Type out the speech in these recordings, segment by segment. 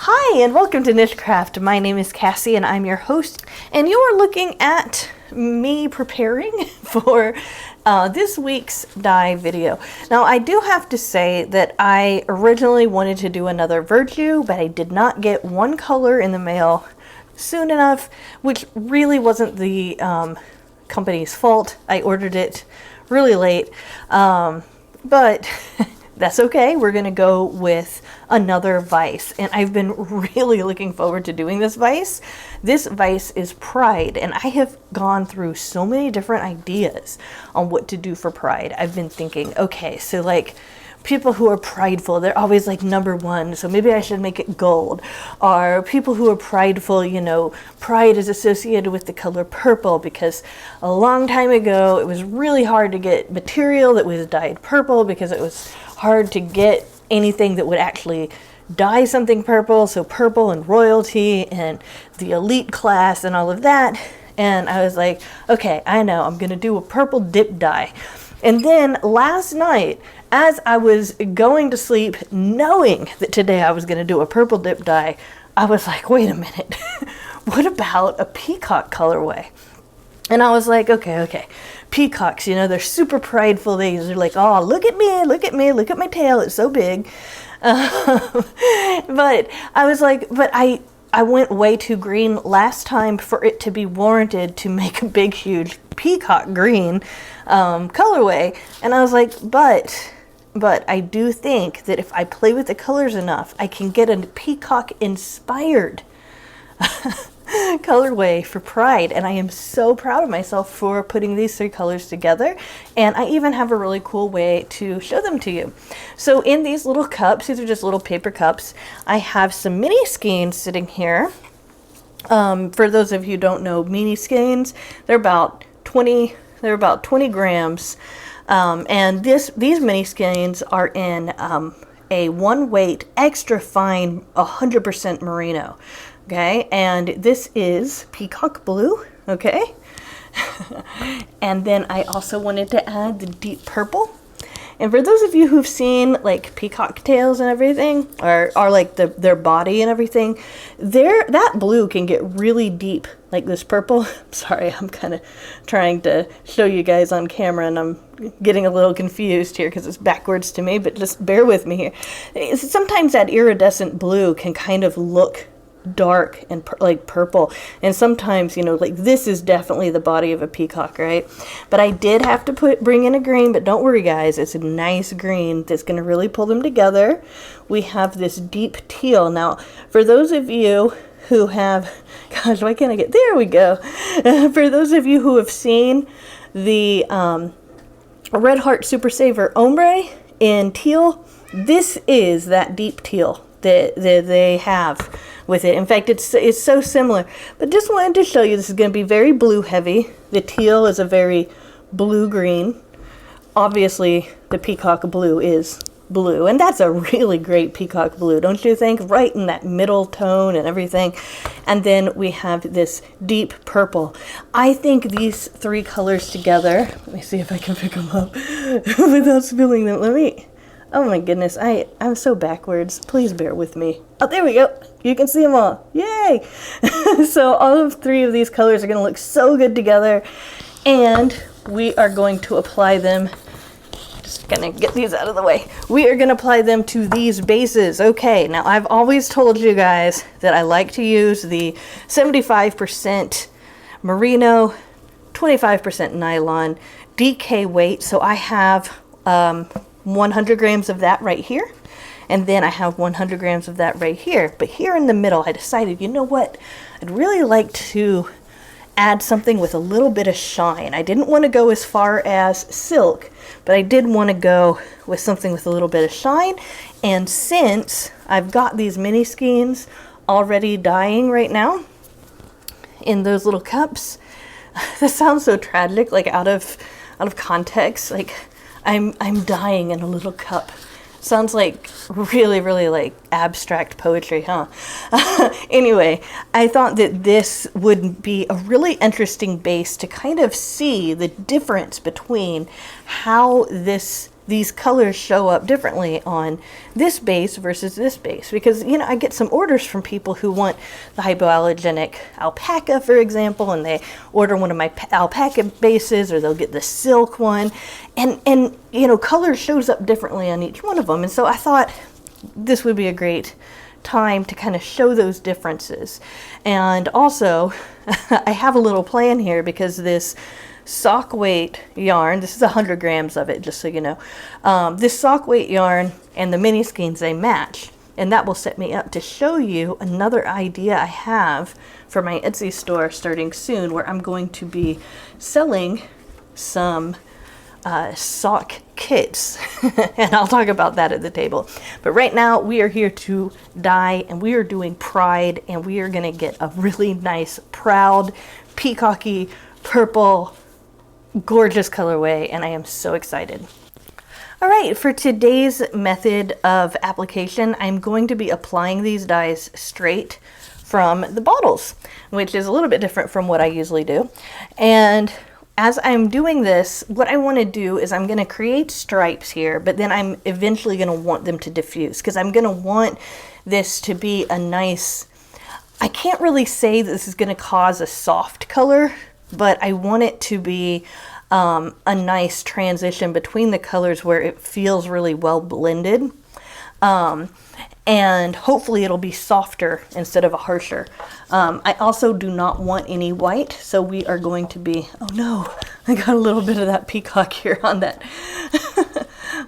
Hi and welcome to NicheCraft. My name is Cassie and I'm your host, and you are looking at me preparing for this week's die video. Now I do have to say that I originally wanted to do another Virtue, but I did not get one color in the mail soon enough, which really wasn't the company's fault. I ordered it really late, but that's okay. We're gonna go with another vise, and I've been really looking forward to doing this vise. This vise is Pride, and I have gone through so many different ideas on what to do for Pride. I've been thinking, okay, so like people who are prideful, they're always like #1, so maybe I should make it gold. Or people who are prideful, you know, pride is associated with the color purple because a long time ago it was really hard to get material that was dyed purple because it was hard to get anything that would actually dye something purple. So purple and royalty and the elite class and all of that. And I was like, okay, I know, I'm gonna do a purple dip dye. And then last night, as I was going to sleep, knowing that today I was going to do a purple dip dye, I was like, wait a minute, what about a peacock colorway? And I was like, okay, peacocks, you know, they're super prideful. They're like, oh, look at me, look at my tail, it's so big. But I was like, but I went way too green last time for it to be warranted to make a big, huge peacock green colorway. And I was like, but I do think that if I play with the colors enough, I can get a peacock inspired colorway for Pride. And I am so proud of myself for putting these three colors together. And I even have a really cool way to show them to you. So in these little cups, these are just little paper cups, I have some mini skeins sitting here. For those of you who don't know mini skeins, they're about 20 grams. And these mini skeins are in a 1 weight extra fine 100% merino. Okay, and this is peacock blue. Okay. And then I also wanted to add the deep purple. And for those of you who've seen like peacock tails and everything, or like their body and everything, that blue can get really deep, like this purple. Sorry, I'm kind of trying to show you guys on camera and I'm getting a little confused here because it's backwards to me, but just bear with me here. Sometimes that iridescent blue can kind of look dark and like purple, and sometimes, you know, like this is definitely the body of a peacock, right? But I did have to bring in a green, but don't worry guys, it's a nice green that's going to really pull them together. We have this deep teal. Now for those of you who have, gosh, why can't I get, there we go. For those of you who have seen the Red Heart Super Saver ombre in teal, this is that deep teal that they have with it. In fact, it's so similar, but just wanted to show you this is going to be very blue heavy. The teal is a very blue green. Obviously the peacock blue is blue, and that's a really great peacock blue, don't you think? Right in that middle tone and everything. And then we have this deep purple. I think these three colors together, let me see if I can pick them up without spilling them. Oh my goodness, I'm so backwards. Please bear with me. Oh, there we go. You can see them all. Yay! So all of three of these colors are going to look so good together. And we are going to apply them. Just going to get these out of the way. We are going to apply them to these bases. Okay, now I've always told you guys that I like to use the 75% merino, 25% nylon, DK weight. So I have 100 grams of that right here, and then I have 100 grams of that right here. But here in the middle, I decided, you know what, I'd really like to add something with a little bit of shine. I didn't want to go as far as silk, but I did want to go with something with a little bit of shine. And since I've got these mini skeins already dyeing right now in those little cups, this sounds so tragic, like out of context, like I'm dying in a little cup. Sounds like really, really like abstract poetry, huh? Anyway, I thought that this would be a really interesting base to kind of see the difference between how this these colors show up differently on this base versus this base. Because, you know, I get some orders from people who want the hypoallergenic alpaca, for example, and they order one of my alpaca bases, or they'll get the silk one. And you know, color shows up differently on each one of them. And so I thought this would be a great time to kind of show those differences. And also, I have a little plan here, because this sock weight yarn, this is 100 grams of it, just so you know, this sock weight yarn and the mini skeins, they match, and that will set me up to show you another idea I have for my Etsy store starting soon, where I'm going to be selling some sock kits and I'll talk about that at the table. But right now we are here to dye, and we are doing Pride, and we are going to get a really nice, proud, peacocky, purple, gorgeous colorway, and I am so excited. All right, for today's method of application, I'm going to be applying these dyes straight from the bottles, which is a little bit different from what I usually do. And as I'm doing this, what I want to do is I'm going to create stripes here, but then I'm eventually going to want them to diffuse, because I'm going to want this to be a nice, I can't really say this is going to cause a soft color, but I want it to be a nice transition between the colors where it feels really well blended. And hopefully it'll be softer instead of a harsher. I also do not want any white, so we are going to be, oh no, I got a little bit of that peacock here on that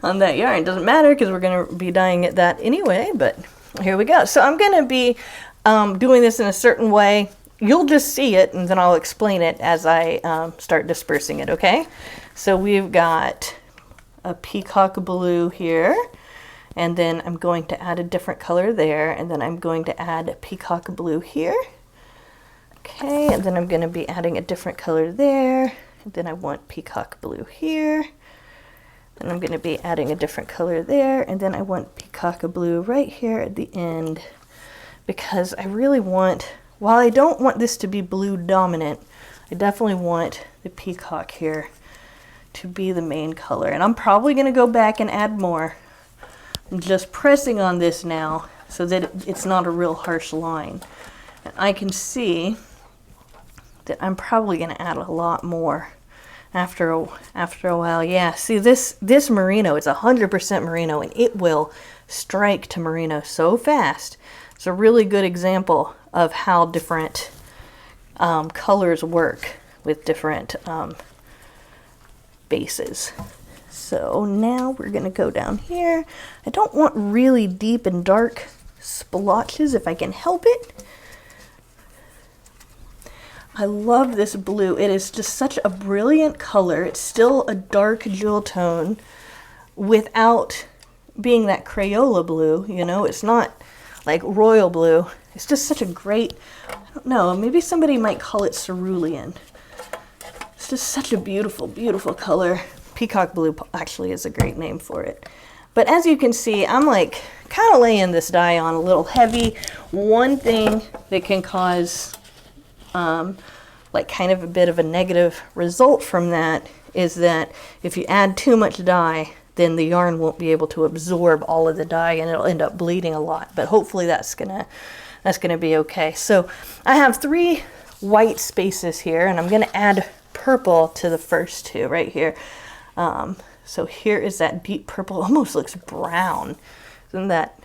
on that yarn. Doesn't matter, because we're going to be dyeing it that anyway, but here we go. So I'm going to be doing this in a certain way. You'll just see it, and then I'll explain it as I start dispersing it, okay? So we've got a peacock blue here, and then I'm going to add a different color there, and then I'm going to add a peacock blue here. Okay, and then I'm going to be adding a different color there, and then I want peacock blue here. And I'm going to be adding a different color there, and then I want peacock blue right here at the end, because I really want, while I don't want this to be blue dominant, I definitely want the peacock here to be the main color. And I'm probably going to go back and add more. I'm just pressing on this now so that it's not a real harsh line. And I can see that I'm probably going to add a lot more after a while. Yeah, see this merino, it's 100% merino, and it will strike to merino so fast. It's a really good example of how different colors work with different bases. So now we're going to go down here. I don't want really deep and dark splotches if I can help it. I love this blue. It is just such a brilliant color. It's still a dark jewel tone without being that Crayola blue, you know. It's not like royal blue. It's just such a great, I don't know, maybe somebody might call it cerulean. It's just such a beautiful, beautiful color. Peacock blue actually is a great name for it. But as you can see, I'm like kind of laying this dye on a little heavy. One thing that can cause like kind of a bit of a negative result from that is that if you add too much dye, then the yarn won't be able to absorb all of the dye, and it'll end up bleeding a lot. But hopefully that's gonna be okay. So I have 3 white spaces here, and I'm gonna add purple to the first 2 right here. So here is that deep purple, almost looks brown. Isn't that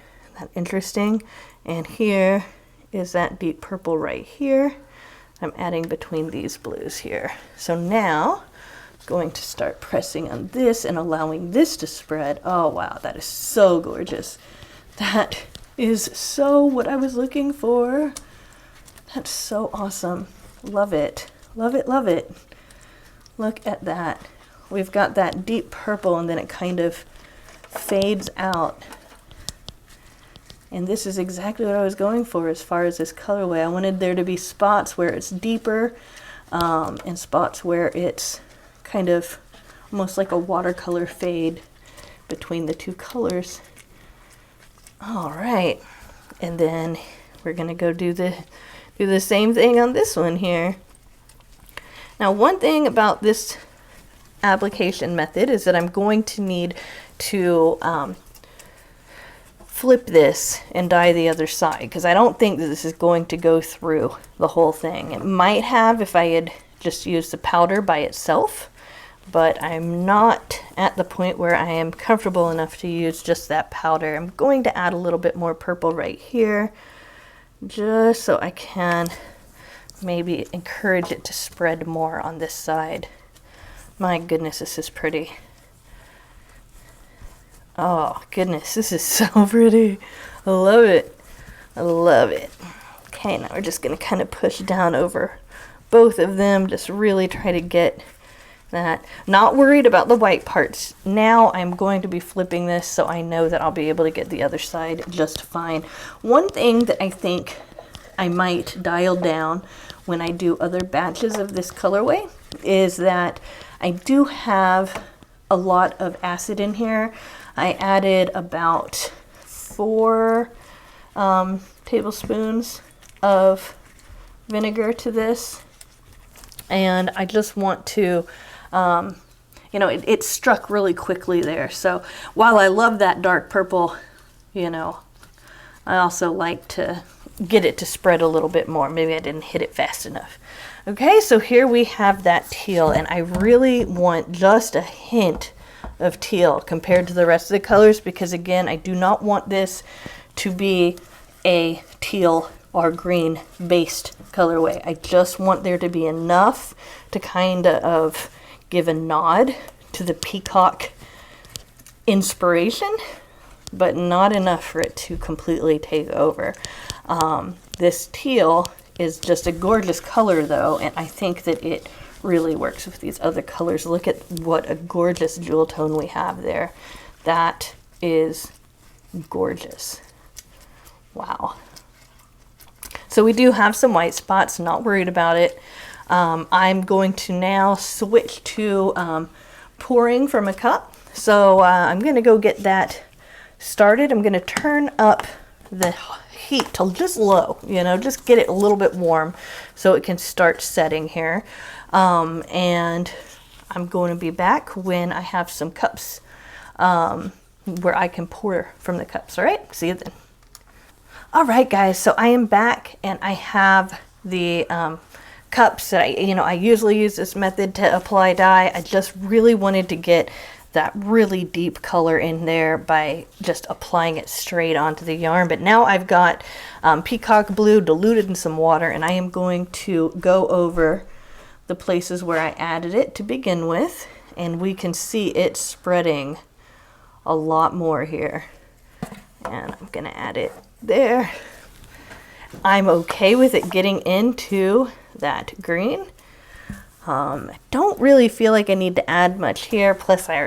interesting? And here is that deep purple right here. I'm adding between these blues here. So now I'm going to start pressing on this and allowing this to spread. Oh wow, that is so gorgeous. That is so what I was looking for. That's so awesome. Love it. Love it, love it. Look at that. We've got that deep purple, and then it kind of fades out. And this is exactly what I was going for as far as this colorway. I wanted there to be spots where it's deeper, and spots where it's kind of almost like a watercolor fade between the 2 colors. All right, and then we're gonna go do the same thing on this one here. Now, one thing about this application method is that I'm going to need to flip this and dye the other side, because I don't think that this is going to go through the whole thing. It might have if I had just used the powder by itself, but I'm not at the point where I am comfortable enough to use just that powder. I'm going to add a little bit more purple right here, just so I can maybe encourage it to spread more on this side. My goodness, this is pretty. Oh goodness, this is so pretty. I love it. I love it. Okay, now we're just gonna kind of push down over both of them, just really try to get that. Not worried about the white parts. Now I'm going to be flipping this so I know that I'll be able to get the other side just fine. One thing that I think I might dial down when I do other batches of this colorway is that I do have a lot of acid in here. I added about 4 tablespoons of vinegar to this, and I just want to, you know, it struck really quickly there. So while I love that dark purple, you know, I also like to get it to spread a little bit more. Maybe I didn't hit it fast enough. Okay, so here we have that teal, and I really want just a hint of teal compared to the rest of the colors, because again, I do not want this to be a teal or green based colorway. I just want there to be enough to kind of give a nod to the peacock inspiration, but not enough for it to completely take over. This teal is just a gorgeous color though, and I think that it really works with these other colors. Look at what a gorgeous jewel tone we have there. That is gorgeous. Wow. So we do have some white spots, not worried about it. I'm going to now switch to pouring from a cup. So I'm going to go get that started. I'm going to turn up the heat to just low, you know, just get it a little bit warm so it can start setting here. And I'm going to be back when I have some cups where I can pour from the cups. All right, see you then. All right, guys, so I am back, and I have the cups that I usually use this method to apply dye. I just really wanted to get that really deep color in there by just applying it straight onto the yarn. But now I've got peacock blue diluted in some water, and I am going to go over the places where I added it to begin with, and we can see it spreading a lot more here. And I'm gonna add it there. I'm okay with it getting into that green. I don't really feel like I need to add much here, plus I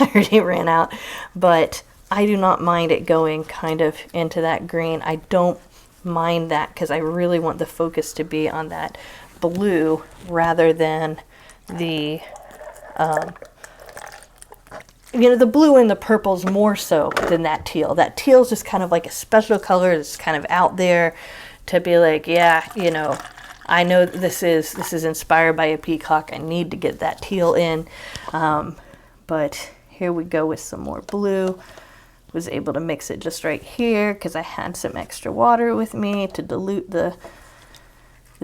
already ran out, but I do not mind it going kind of into that green. I don't mind that because I really want the focus to be on that blue rather than the the blue and the purples more so than that teal. That teal is just kind of like a special color that's kind of out there to be like, yeah, I know this is inspired by a peacock. I need to get that teal in. But here we go with some more blue. Was able to mix it just right here because I had some extra water with me to dilute the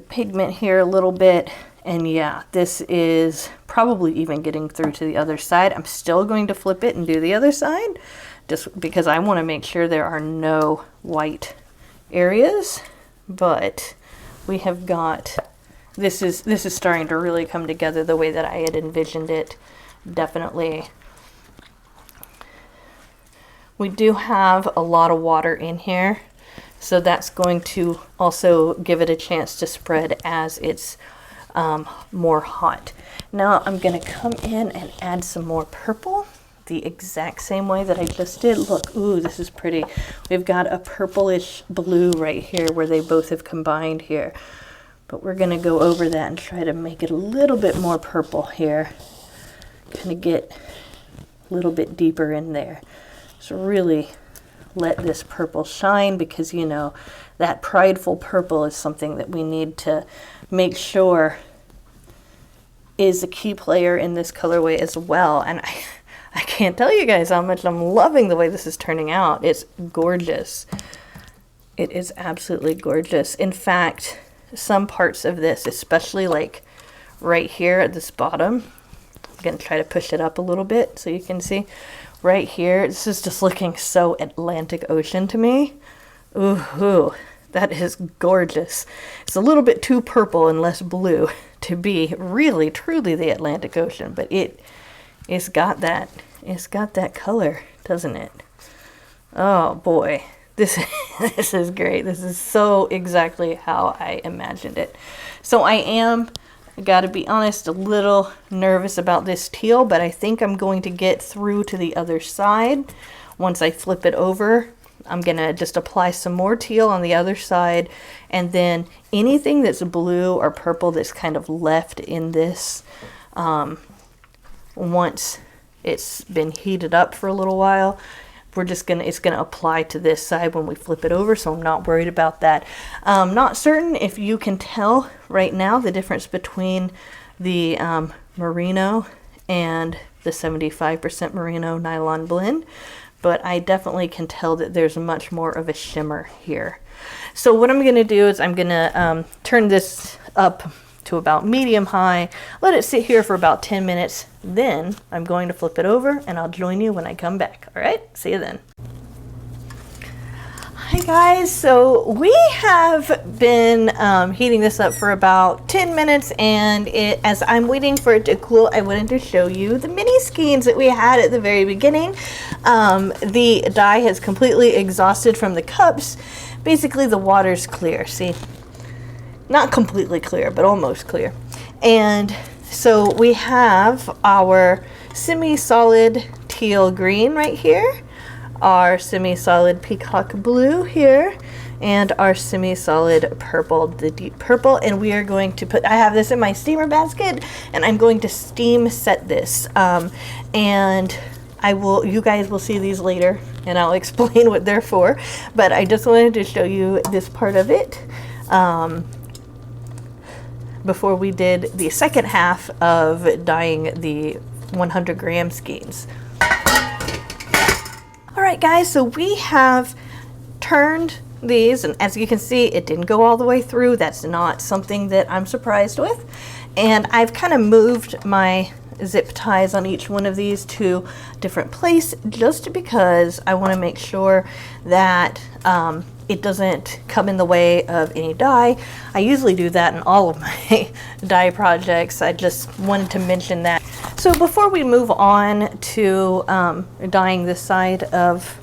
pigment here a little bit. And yeah, this is probably even getting through to the other side. I'm still going to flip it and do the other side just because I want to make sure there are no white areas. But we have got, this is starting to really come together the way that I had envisioned it. Definitely. We do have a lot of water in here, so that's going to also give it a chance to spread as it's more hot. Now I'm going to come in and add some more purple the exact same way that I just did. Look, ooh, this is pretty. We've got a purplish blue right here where they both have combined here. But we're going to go over that and try to make it a little bit more purple here. Kind of get a little bit deeper in there. So really let this purple shine because, that prideful purple is something that we need to make sure is a key player in this colorway as well. And I can't tell you guys how much I'm loving the way this is turning out. It's gorgeous. It is absolutely gorgeous. In fact, some parts of this, especially like right here at this bottom, I'm going to try to push it up a little bit so you can see. Right here, this is just looking so Atlantic Ocean to me. Ooh, that is gorgeous. It's a little bit too purple and less blue to be really, truly the Atlantic Ocean, but it's got that color, doesn't it? Oh boy, this is great. This is so exactly how I imagined it. So I gotta be honest, a little nervous about this teal, but I think I'm going to get through to the other side. Once I flip it over, I'm gonna just apply some more teal on the other side, and then anything that's blue or purple that's kind of left in this, once it's been heated up for a little while, it's gonna apply to this side when we flip it over, so I'm not worried about that. Not certain if you can tell right now the difference between the merino and the 75% merino nylon blend, but I definitely can tell that there's much more of a shimmer here. So what I'm gonna do is I'm gonna turn this up to about medium high, let it sit here for about 10 minutes, then I'm going to flip it over and I'll join you when I come back. All right, see you then. Hi guys, so we have been heating this up for about 10 minutes, and as I'm waiting for it to cool, I wanted to show you the mini skeins that we had at the very beginning. The dye has completely exhausted from the cups. Basically the water's clear, see? Not completely clear, but almost clear. And so we have our semi-solid teal green right here, our semi-solid peacock blue here, and our semi-solid purple, the deep purple. And we are going to I have this in my steamer basket, and I'm going to steam set this. And you guys will see these later, and I'll explain what they're for. But I just wanted to show you this part of it. Before we did the second half of dyeing the 100 gram skeins. All right guys, so we have turned these, and as you can see, it didn't go all the way through. That's not something that I'm surprised with. And I've kind of moved my zip ties on each one of these to a different place, just because I want to make sure that it doesn't come in the way of any dye. I usually do that in all of my dye projects. I just wanted to mention that. So before we move on to dyeing this side of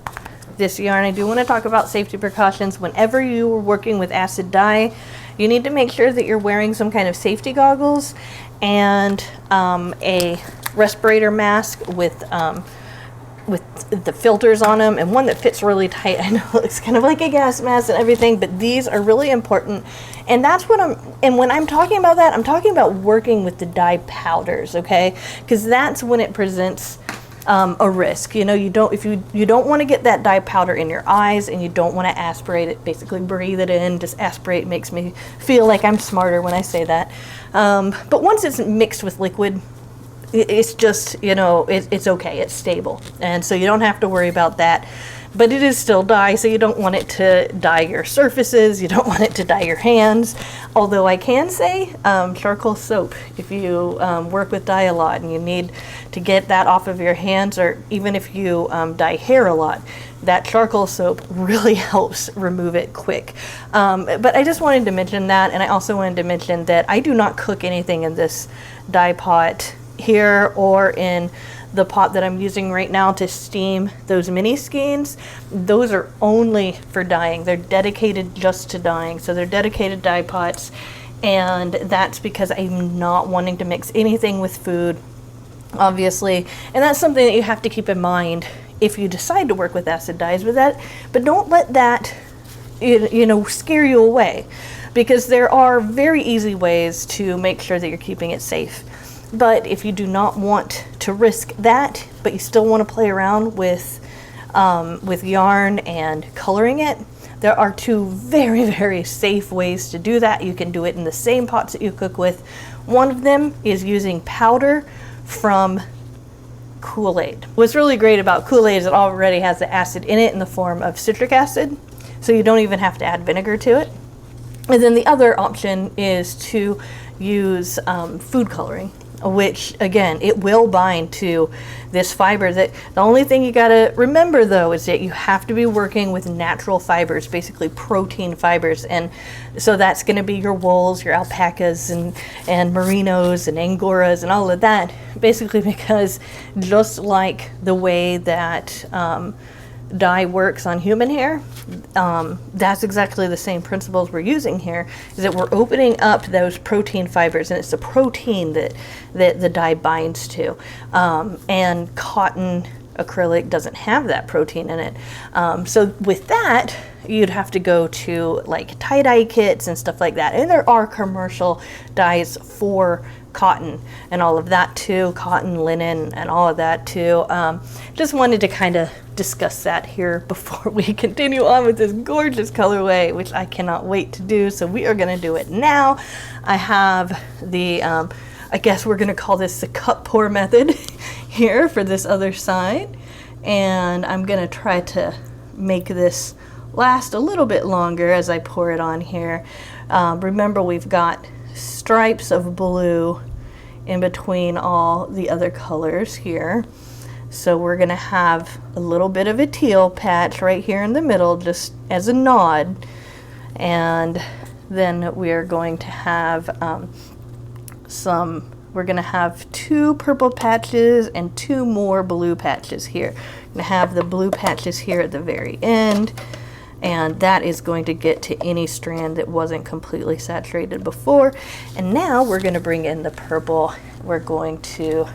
this yarn, I do want to talk about safety precautions. Whenever you are working with acid dye, you need to make sure that you're wearing some kind of safety goggles and a respirator mask with the filters on them, and one that fits really tight. I know it's kind of like a gas mask and everything, but these are really important. And that's what when I'm talking about that, I'm talking about working with the dye powders, okay? Because that's when it presents a risk. You know, you don't want to get that dye powder in your eyes, and you don't want to aspirate it, basically breathe it in. Just aspirate makes me feel like I'm smarter when I say that. But once it's mixed with liquid, it's just, you know, it's okay, it's stable, and so you don't have to worry about that. But it is still dye, so you don't want it to dye your surfaces, you don't want it to dye your hands. Although I can say charcoal soap, if you work with dye a lot and you need to get that off of your hands, or even if you dye hair a lot, that charcoal soap really helps remove it quick. But I just wanted to mention that, and I also wanted to mention that I do not cook anything in this dye pot here or in the pot that I'm using right now to steam those mini skeins. Those are only for dyeing. They're dedicated just to dyeing, so they're dedicated dye pots, and that's because I'm not wanting to mix anything with food, obviously. And that's something that you have to keep in mind if you decide to work with acid dyes with that. But don't let that scare you away, because there are very easy ways to make sure that you're keeping it safe. But if you do not want to risk that, but you still want to play around with yarn and coloring it, there are two very, very safe ways to do that. You can do it in the same pots that you cook with. One of them is using powder from Kool-Aid. What's really great about Kool-Aid is it already has the acid in it in the form of citric acid, so you don't even have to add vinegar to it. And then the other option is to use food coloring, which again, it will bind to this fiber. That the only thing you gotta remember though is that you have to be working with natural fibers, basically protein fibers, and so that's gonna be your wools, your alpacas, and merinos and angoras and all of that, basically, because just like the way that dye works on human hair, that's exactly the same principles we're using here, is that we're opening up those protein fibers, and it's the protein that the dye binds to, and cotton acrylic doesn't have that protein in it. So with that, you'd have to go to like tie-dye kits and stuff like that, and there are commercial dyes for cotton and all of that too, cotton, linen, and all of that too. Just wanted to kind of discuss that here before we continue on with this gorgeous colorway, which I cannot wait to do. So we are going to do it now. I have the, I guess we're going to call this the cup pour method here for this other side. And I'm going to try to make this last a little bit longer as I pour it on here. Remember, we've got stripes of blue in between all the other colors here. So we're going to have a little bit of a teal patch right here in the middle, just as a nod. And then we are going to have we're going to have 2 purple patches and 2 more blue patches here. We're going to have the blue patches here at the very end, and that is going to get to any strand that wasn't completely saturated before. And now we're going to bring in the purple. We're going to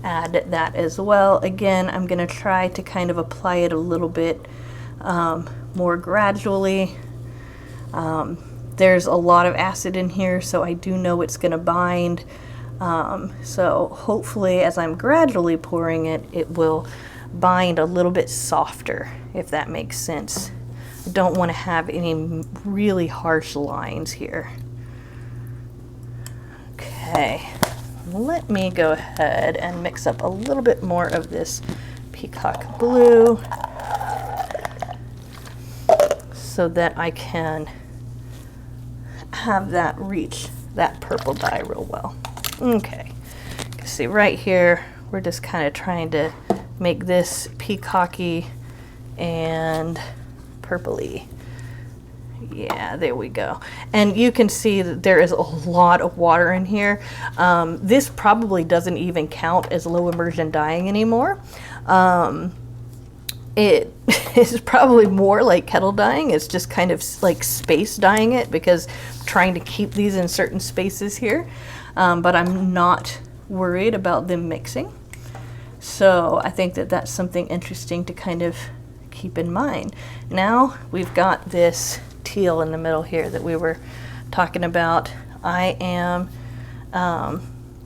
add that as well. Again, I'm going to try to kind of apply it a little bit more gradually. There's a lot of acid in here, so I do know it's going to bind. So hopefully as I'm gradually pouring it, it will bind a little bit softer, if that makes sense. I don't want to have any really harsh lines here. Okay, let me go ahead and mix up a little bit more of this peacock blue so that I can have that reach that purple dye real well. Okay, you can see right here, we're just kind of trying to make this peacocky and purpley. Yeah, there we go. And you can see that there is a lot of water in here. This probably doesn't even count as low immersion dyeing anymore. It is probably more like kettle dyeing. It's just kind of like space dyeing it, because I'm trying to keep these in certain spaces here. But I'm not worried about them mixing. So I think that that's something interesting to kind of keep in mind. Now we've got this teal in the middle here that we were talking about. I am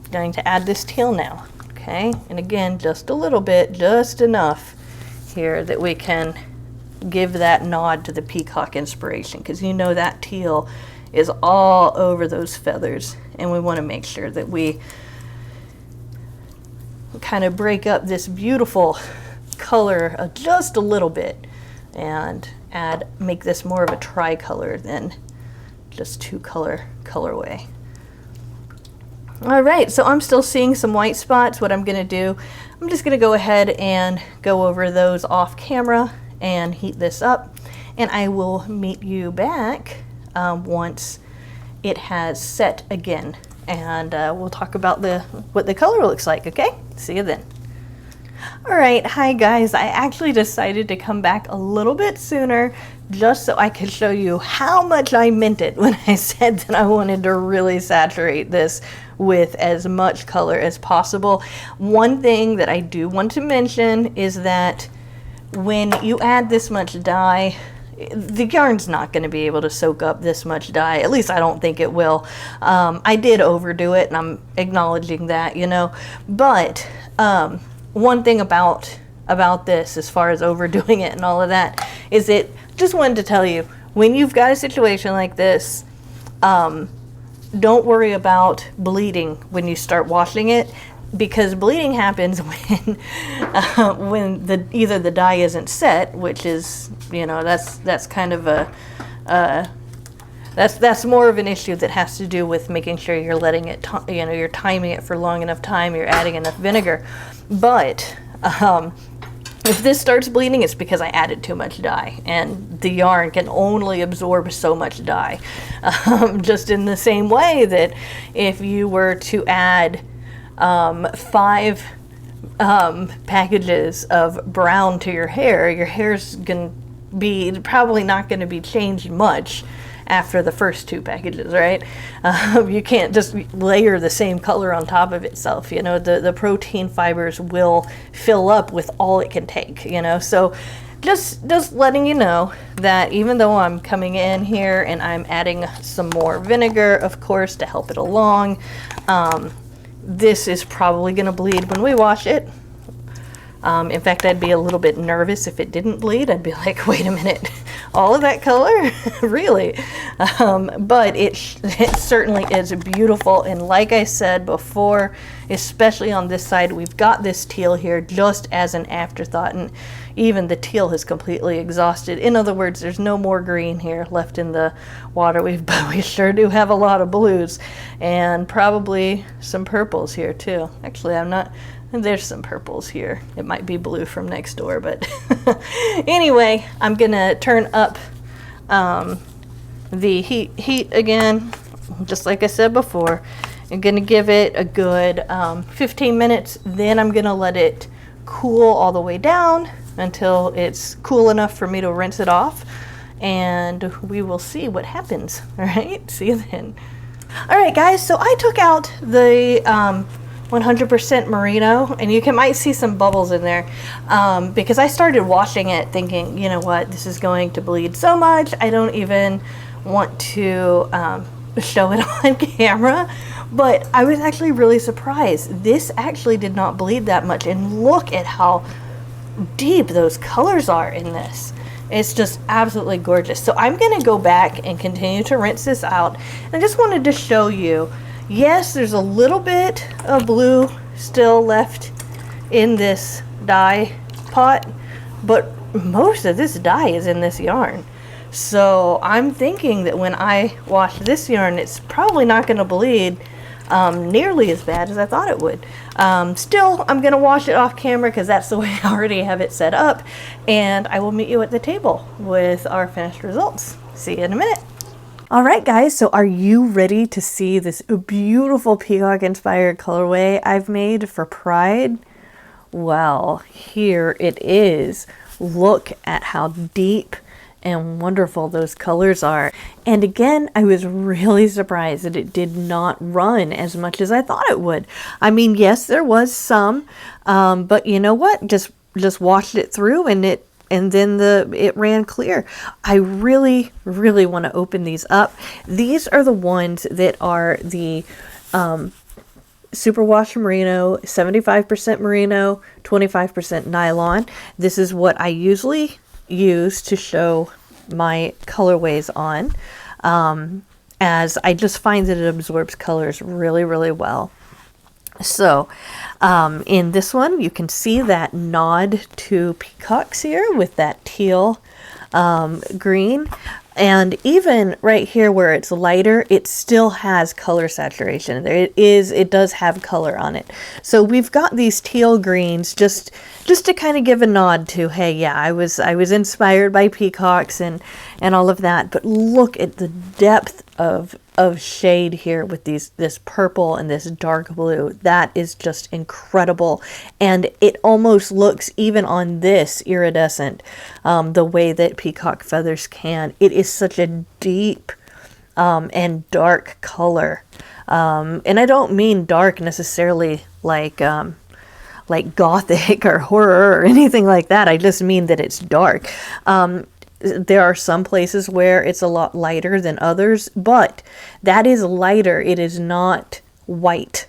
going to add this teal now. Okay, and again, just a little bit, just enough here that we can give that nod to the peacock inspiration, because you know that teal is all over those feathers, and we want to make sure that we kind of break up this beautiful color just a little bit and make this more of a tricolor than just 2-color colorway. All right, so I'm still seeing some white spots. What I'm going to do, I'm just going to go ahead and go over those off camera and heat this up, and I will meet you back once it has set again, and we'll talk about what the color looks like. Okay, see you then. All right, hi guys. I actually decided to come back a little bit sooner just so I could show you how much I meant it when I said that I wanted to really saturate this with as much color as possible. One thing that I do want to mention is that when you add this much dye, the yarn's not going to be able to soak up this much dye. At least I don't think it will. I did overdo it, and I'm acknowledging that, you know. But one thing about this, as far as overdoing it and all of that, is it just wanted to tell you, when you've got a situation like this, don't worry about bleeding when you start washing it. because bleeding happens when either the dye isn't set, which is, you know, that's kind of a that's more of an issue that has to do with making sure you're letting it, you know, you're timing it for long enough time, you're adding enough vinegar. But if this starts bleeding, it's because I added too much dye, and the yarn can only absorb so much dye. Just in the same way that if you were to add 5 packages of brown to your hair's gonna be probably not going to be changed much after the first 2 packages, right? You can't just layer the same color on top of itself. You know, the protein fibers will fill up with all it can take, you know. So just letting you know that even though I'm coming in here and I'm adding some more vinegar, of course, to help it along, this is probably going to bleed when we wash it. In fact, I'd be a little bit nervous if it didn't bleed. I'd be like, wait a minute, all of that color? Really? But it certainly is beautiful. And like I said before, especially on this side, we've got this teal here just as an afterthought. And even the teal is completely exhausted. In other words, there's no more green here left in the water. But we sure do have a lot of blues and probably some purples here too. Actually, there's some purples here. It might be blue from next door, but anyway, I'm gonna turn up the heat again, just like I said before. I'm gonna give it a good 15 minutes. Then I'm gonna let it cool all the way down until it's cool enough for me to rinse it off, and we will see what happens. All right, see you then. All right, guys, so I took out the 100% merino, and you might see some bubbles in there because I started washing it thinking, you know what, this is going to bleed so much, I don't even want to show it on camera. But I was actually really surprised. This actually did not bleed that much, and look at how deep those colors are in this. It's just absolutely gorgeous. So I'm going to go back and continue to rinse this out. I just wanted to show you, yes, there's a little bit of blue still left in this dye pot, but most of this dye is in this yarn. So I'm thinking that when I wash this yarn, it's probably not going to bleed nearly as bad as I thought it would. Still, I'm going to wash it off camera because that's the way I already have it set up, and I will meet you at the table with our finished results. See you in a minute. All right, guys, so are you ready to see this beautiful peacock-inspired colorway I've made for Pride? Well, here it is. Look at how deep and wonderful those colors are. And again, I was really surprised that it did not run as much as I thought it would. I mean, yes, there was some, but you know what? Just washed it through, and then it ran clear. I really, really want to open these up. These are the ones that are the superwash merino, 75% merino, 25% nylon. This is what I usually use to show my colorways on, as I just find that it absorbs colors really, really well. So in this one, you can see that nod to peacocks here with that teal green. And even right here where it's lighter, it still has color saturation. It does have color on it. So we've got these teal greens just to kind of give a nod to, hey, yeah, I was inspired by peacocks and all of that. But look at the depth of shade here with this purple and this dark blue. That is just incredible, and it almost looks, even on this, iridescent, the way that peacock feathers can. It is such a deep and dark color, and I don't mean dark necessarily like gothic or horror or anything like that. I just mean that it's dark. There are some places where it's a lot lighter than others, but that is lighter. It is not white.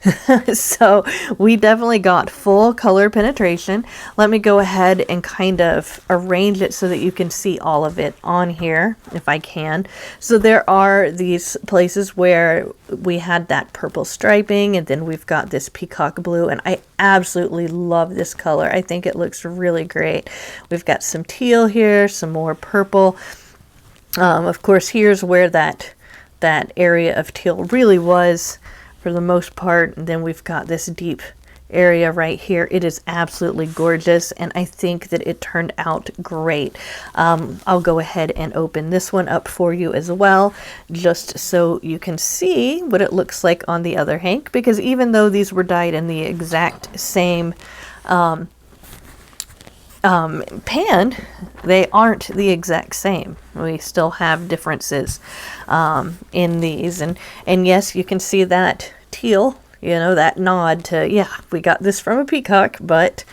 So we definitely got full color penetration. Let me go ahead and kind of arrange it so that you can see all of it on here if I can. So there are these places where we had that purple striping, and then we've got this peacock blue, and I absolutely love this color. I think it looks really great. We've got some teal here, some more purple. Of course, here's where that area of teal really was for the most part, and then we've got this deep area right here. It is absolutely gorgeous, and I think that it turned out great. I'll go ahead and open this one up for you as well, just so you can see what it looks like on the other hank, because even though these were dyed in the exact same pan, they aren't the exact same. We still have differences in these, and yes, you can see that teal, you know, that nod to, yeah, we got this from a peacock, but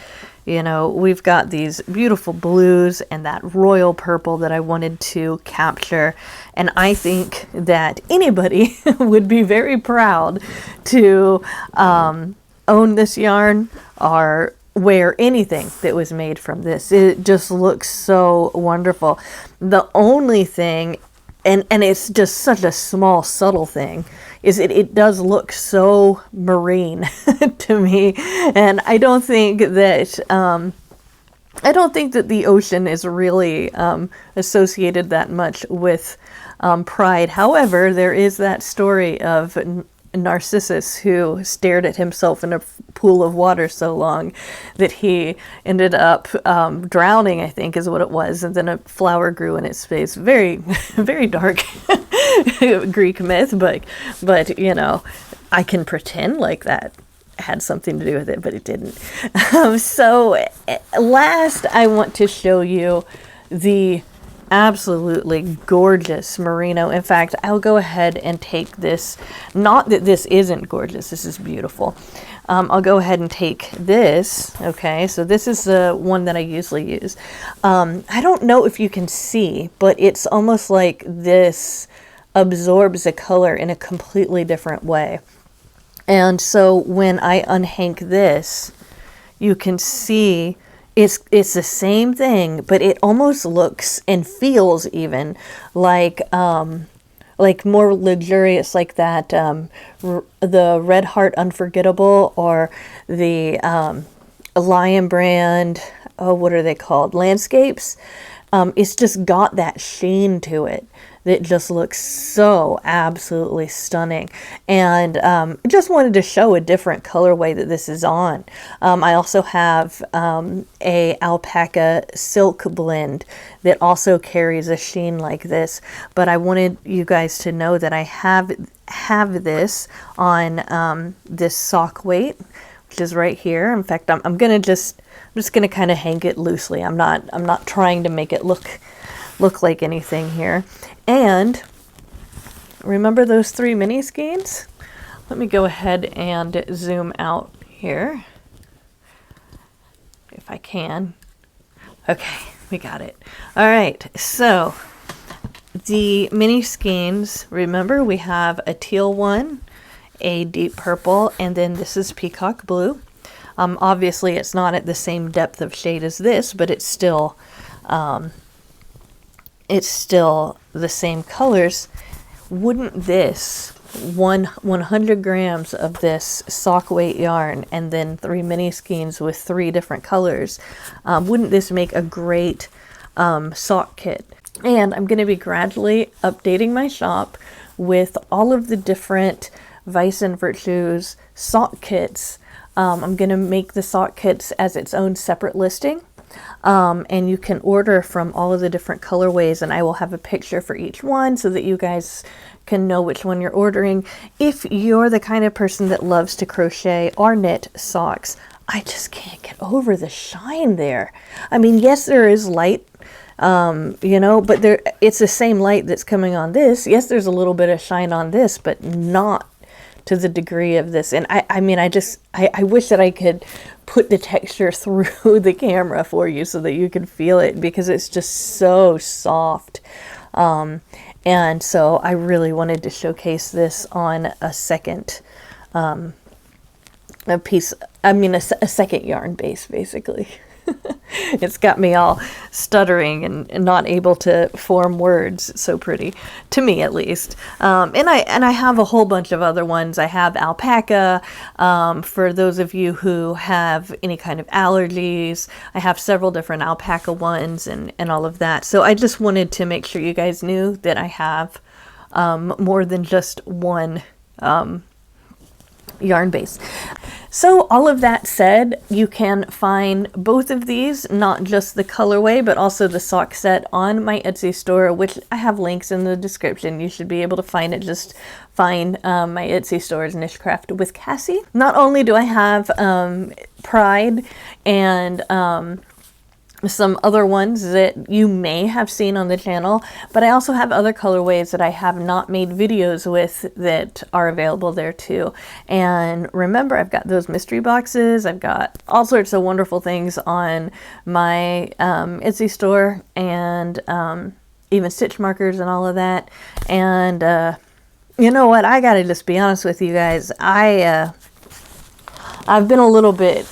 you know, we've got these beautiful blues and that royal purple that I wanted to capture. And I think that anybody would be very proud to own this yarn or wear anything that was made from this. It just looks so wonderful. The only thing, and it's just such a small, subtle thing, is it does look so marine to me. And I don't think that the ocean is really associated that much with pride. However, there is that story of Narcissus, who stared at himself in a pool of water so long that he ended up drowning, I think is what it was, and then a flower grew in his face. Very, very dark Greek myth, but you know, I can pretend like that had something to do with it, but it didn't. So last, I want to show you the absolutely gorgeous merino. In fact, I'll go ahead and take this. Not that this isn't gorgeous, this is beautiful. I'll go ahead and take this. Okay, so this is the one that I usually use. I don't know if you can see, but it's almost like this absorbs the color in a completely different way. And so when I unhank this, you can see it's the same thing, but it almost looks and feels even like more luxurious, like that the Red Heart Unforgettable or the Lion Brand. Oh, what are they called? Landscapes. It's just got that sheen to it that just looks so absolutely stunning. And just wanted to show a different colorway that this is on. I also have a alpaca silk blend that also carries a sheen like this, but I wanted you guys to know that I have this on this sock weight, which is right here. In fact, I'm just gonna kind of hang it loosely. I'm not trying to make it look like anything here. And remember those 3 mini skeins? Let me go ahead and zoom out here if I can. Okay, we got it. All right, so the mini skeins, remember we have a teal one, a deep purple, and then this is peacock blue. Obviously it's not at the same depth of shade as this, but it's still the same colors. Wouldn't this 100 grams of this sock weight yarn and then 3 mini skeins with 3 different colors, wouldn't this make a great sock kit? And I'm going to be gradually updating my shop with all of the different Vice and Virtues sock kits. I'm going to make the sock kits as its own separate listing. And you can order from all of the different colorways, and I will have a picture for each one so that you guys can know which one you're ordering. If you're the kind of person that loves to crochet or knit socks, I just can't get over the shine there. I mean, yes, there is light, you know, but it's the same light that's coming on this. Yes, there's a little bit of shine on this, but not to the degree of this. And I mean, I wish that I could put the texture through the camera for you so that you can feel it, because it's just so soft. And so I really wanted to showcase this on a second a piece, I mean, a second yarn base, basically. It's got me all stuttering and not able to form words. It's so pretty, to me at least. And I have a whole bunch of other ones. I have alpaca, for those of you who have any kind of allergies. I have several different alpaca ones and all of that. So I just wanted to make sure you guys knew that I have more than just one yarn base. So all of that said, you can find both of these, not just the colorway, but also the sock set on my Etsy store, which I have links in the description. You should be able to find it. Just find my Etsy store is NicheCraft with Kassi. Not only do I have Pride and some other ones that you may have seen on the channel, but I also have other colorways that I have not made videos with that are available there too. And remember, I've got those mystery boxes, I've got all sorts of wonderful things on my Etsy store, and even stitch markers and all of that. And you know what, I gotta just be honest with you guys, I've been a little bit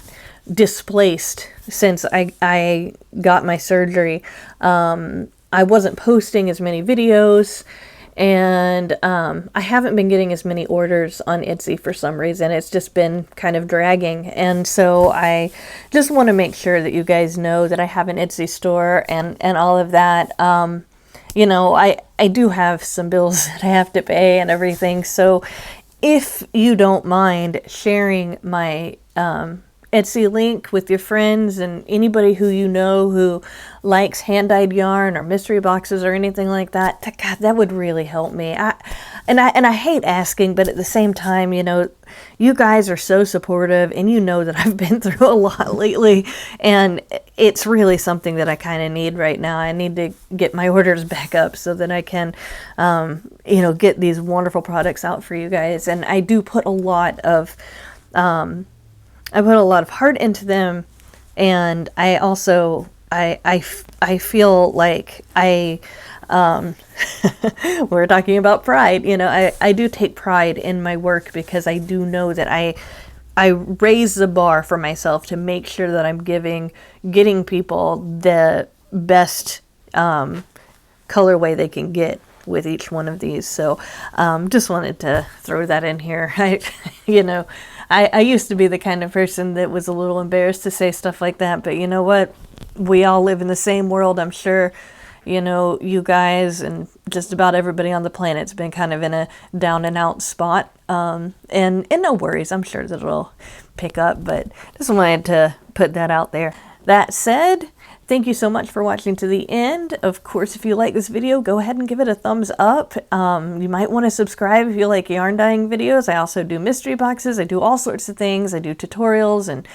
displaced since I got my surgery. I wasn't posting as many videos, and I haven't been getting as many orders on Etsy for some reason. It's just been kind of dragging, and so I just want to make sure that you guys know that I have an Etsy store and all of that. You know, I do have some bills that I have to pay and everything, so if you don't mind sharing my Etsy link with your friends and anybody who you know who likes hand-dyed yarn or mystery boxes or anything like that, God, that would really help me. And I hate asking, but at the same time, you know, you guys are so supportive, and you know that I've been through a lot lately, and it's really something that I kind of need right now. I need to get my orders back up so that I can, you know, get these wonderful products out for you guys. And I do put a lot of heart into them, and I also I feel like we're talking about pride, you know, I do take pride in my work, because I do know that I raise the bar for myself to make sure that I'm getting people the best colorway they can get with each one of these. So just wanted to throw that in here. You know, I used to be the kind of person that was a little embarrassed to say stuff like that, but you know what? We all live in the same world. I'm sure, you know, you guys and just about everybody on the planet's been kind of in a down and out spot. And no worries, I'm sure that it'll pick up, but just wanted to put that out there. That said, thank you so much for watching to the end. Of course, if you like this video, go ahead and give it a thumbs up. You might want to subscribe if you like yarn dyeing videos. I also do mystery boxes. I do all sorts of things. I do tutorials and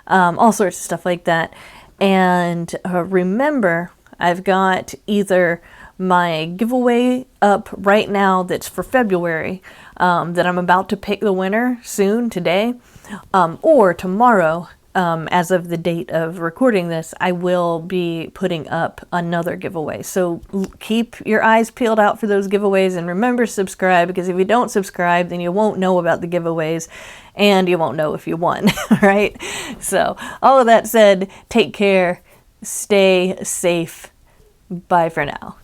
all sorts of stuff like that. And remember, I've got either my giveaway up right now that's for February, that I'm about to pick the winner soon today, or tomorrow. As of the date of recording this, I will be putting up another giveaway. So keep your eyes peeled out for those giveaways, and remember, subscribe, because if you don't subscribe, then you won't know about the giveaways and you won't know if you won, right? So all of that said, take care, stay safe. Bye for now.